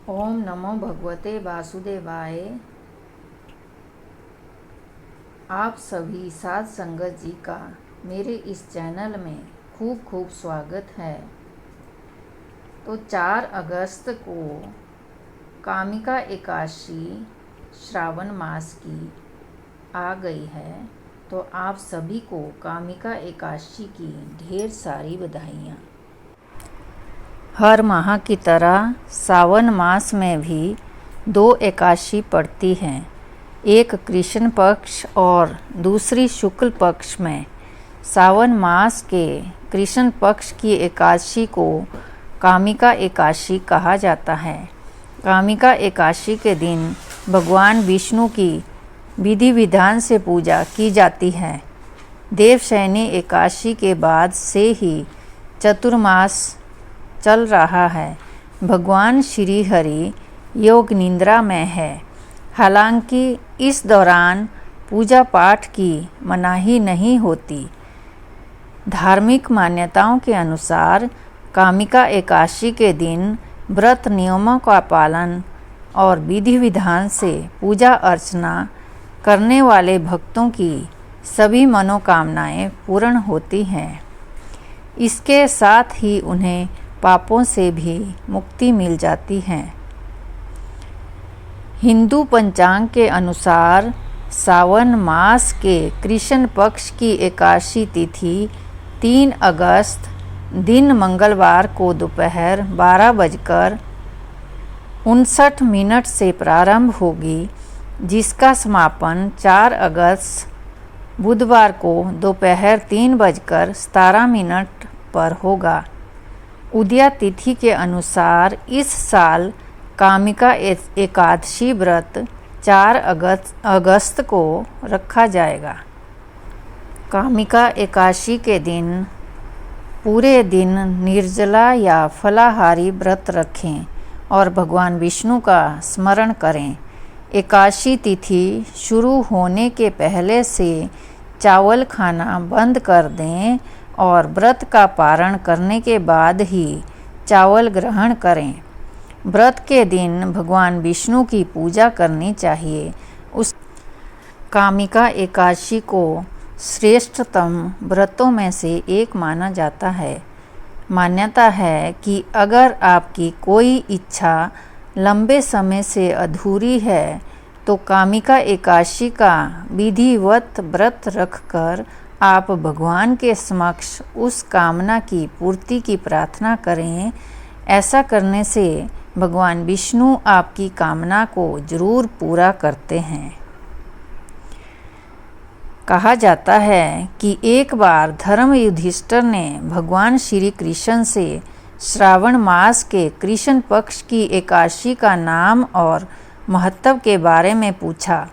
ओम नमो भगवते वासुदेवाय। आप सभी साध संगत जी का मेरे इस चैनल में खूब खूब स्वागत है। तो 4 अगस्त को कामिका एकादशी श्रावण मास की आ गई है। तो आप सभी को कामिका एकादशी की ढेर सारी बधाइयाँ। हर माह की तरह सावन मास में भी 2 एकादशी पड़ती हैं, एक कृष्ण पक्ष और दूसरी शुक्ल पक्ष में। सावन मास के कृष्ण पक्ष की एकादशी को कामिका एकादशी कहा जाता है। कामिका एकादशी के दिन भगवान विष्णु की विधि विधान से पूजा की जाती है। देवशयनी एकादशी के बाद से ही चतुर्मास चल रहा है। भगवान श्री हरि योग निद्रा में है। हालांकि इस दौरान पूजा पाठ की मनाही नहीं होती। धार्मिक मान्यताओं के अनुसार कामिका एकादशी के दिन व्रत नियमों का पालन और विधि विधान से पूजा अर्चना करने वाले भक्तों की सभी मनोकामनाएं पूर्ण होती हैं। इसके साथ ही उन्हें पापों से भी मुक्ति मिल जाती है। हिंदू पंचांग के अनुसार सावन मास के कृष्ण पक्ष की एकादशी तिथि 3 अगस्त दिन मंगलवार को दोपहर 12:59 से प्रारंभ होगी, जिसका समापन 4 अगस्त बुधवार को दोपहर 3:17 पर होगा। उदया तिथि के अनुसार इस साल कामिका एकादशी व्रत 4 अगस्त को रखा जाएगा। कामिका एकादशी के दिन पूरे दिन निर्जला या फलाहारी व्रत रखें और भगवान विष्णु का स्मरण करें। एकादशी तिथि शुरू होने के पहले से चावल खाना बंद कर दें और व्रत का पारण करने के बाद ही चावल ग्रहण करें। व्रत के दिन भगवान विष्णु की पूजा करनी चाहिए। उस कामिका एकादशी को श्रेष्ठतम व्रतों में से एक माना जाता है। मान्यता है कि अगर आपकी कोई इच्छा लंबे समय से अधूरी है तो कामिका एकादशी का विधिवत व्रत रखकर आप भगवान के समक्ष उस कामना की पूर्ति की प्रार्थना करें। ऐसा करने से भगवान विष्णु आपकी कामना को जरूर पूरा करते हैं। कहा जाता है कि एक बार धर्म युधिष्ठिर ने भगवान श्री कृष्ण से श्रावण मास के कृष्ण पक्ष की एकादशी का नाम और महत्व के बारे में पूछा।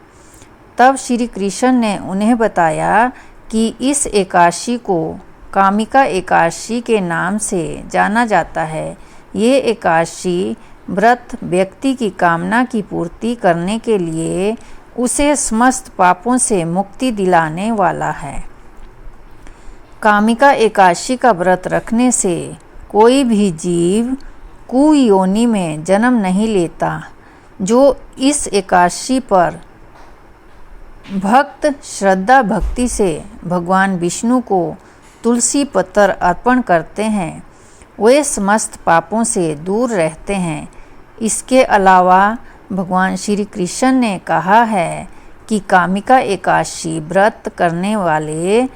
तब श्री कृष्ण ने उन्हें बताया कि इस एकादशी को कामिका एकादशी के नाम से जाना जाता है। ये एकादशी व्रत व्यक्ति की कामना की पूर्ति करने के लिए उसे समस्त पापों से मुक्ति दिलाने वाला है। कामिका एकादशी का व्रत रखने से कोई भी जीव कुयोनि में जन्म नहीं लेता। जो इस एकादशी पर भक्त श्रद्धा भक्ति से भगवान विष्णु को तुलसी पत्र अर्पण करते हैं, वे समस्त पापों से दूर रहते हैं। इसके अलावा भगवान श्री कृष्ण ने कहा है कि कामिका एकादशी व्रत करने वाले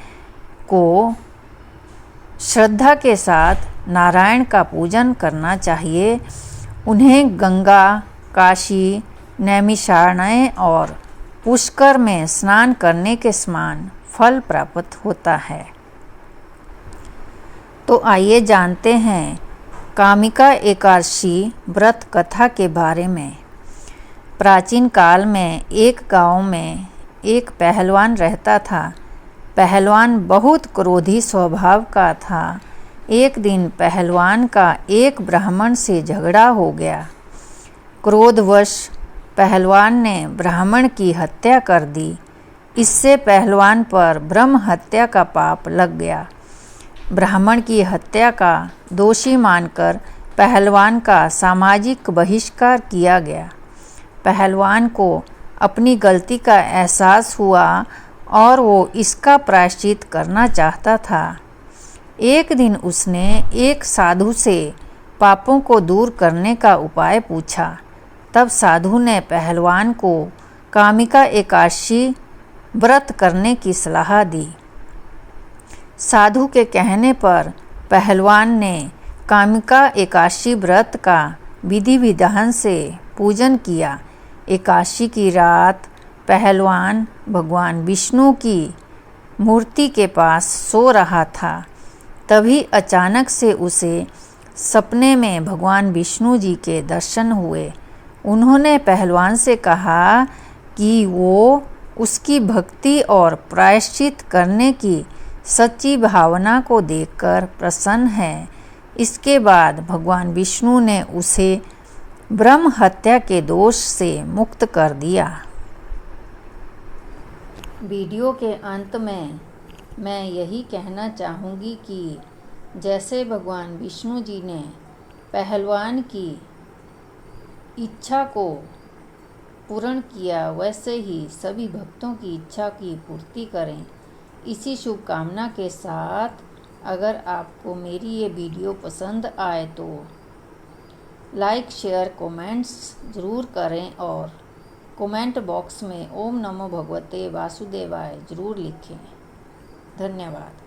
को श्रद्धा के साथ नारायण का पूजन करना चाहिए। उन्हें गंगा, काशी, नैमिषारण्य और पुष्कर में स्नान करने के समान फल प्राप्त होता है। तो आइए जानते हैं कामिका एकादशी व्रत कथा के बारे में। प्राचीन काल में एक गांव में एक पहलवान रहता था। पहलवान बहुत क्रोधी स्वभाव का था। एक दिन पहलवान का एक ब्राह्मण से झगड़ा हो गया। क्रोधवश पहलवान ने ब्राह्मण की हत्या कर दी। इससे पहलवान पर ब्रह्म हत्या का पाप लग गया। ब्राह्मण की हत्या का दोषी मानकर पहलवान का सामाजिक बहिष्कार किया गया। पहलवान को अपनी गलती का एहसास हुआ और वो इसका प्रायश्चित करना चाहता था। एक दिन उसने एक साधु से पापों को दूर करने का उपाय पूछा। तब साधु ने पहलवान को कामिका एकादशी व्रत करने की सलाह दी। साधु के कहने पर पहलवान ने कामिका एकादशी व्रत का विधि विधान से पूजन किया। एकादशी की रात पहलवान भगवान विष्णु की मूर्ति के पास सो रहा था। तभी अचानक से उसे सपने में भगवान विष्णु जी के दर्शन हुए। उन्होंने पहलवान से कहा कि वो उसकी भक्ति और प्रायश्चित करने की सच्ची भावना को देखकर प्रसन्न है। इसके बाद भगवान विष्णु ने उसे ब्रह्म हत्या के दोष से मुक्त कर दिया। वीडियो के अंत में मैं यही कहना चाहूँगी कि जैसे भगवान विष्णु जी ने पहलवान की इच्छा को पूर्ण किया, वैसे ही सभी भक्तों की इच्छा की पूर्ति करें। इसी शुभकामना के साथ अगर आपको मेरी ये वीडियो पसंद आए तो लाइक शेयर कमेंट्स ज़रूर करें और कमेंट बॉक्स में ओम नमो भगवते वासुदेवाय ज़रूर लिखें। धन्यवाद।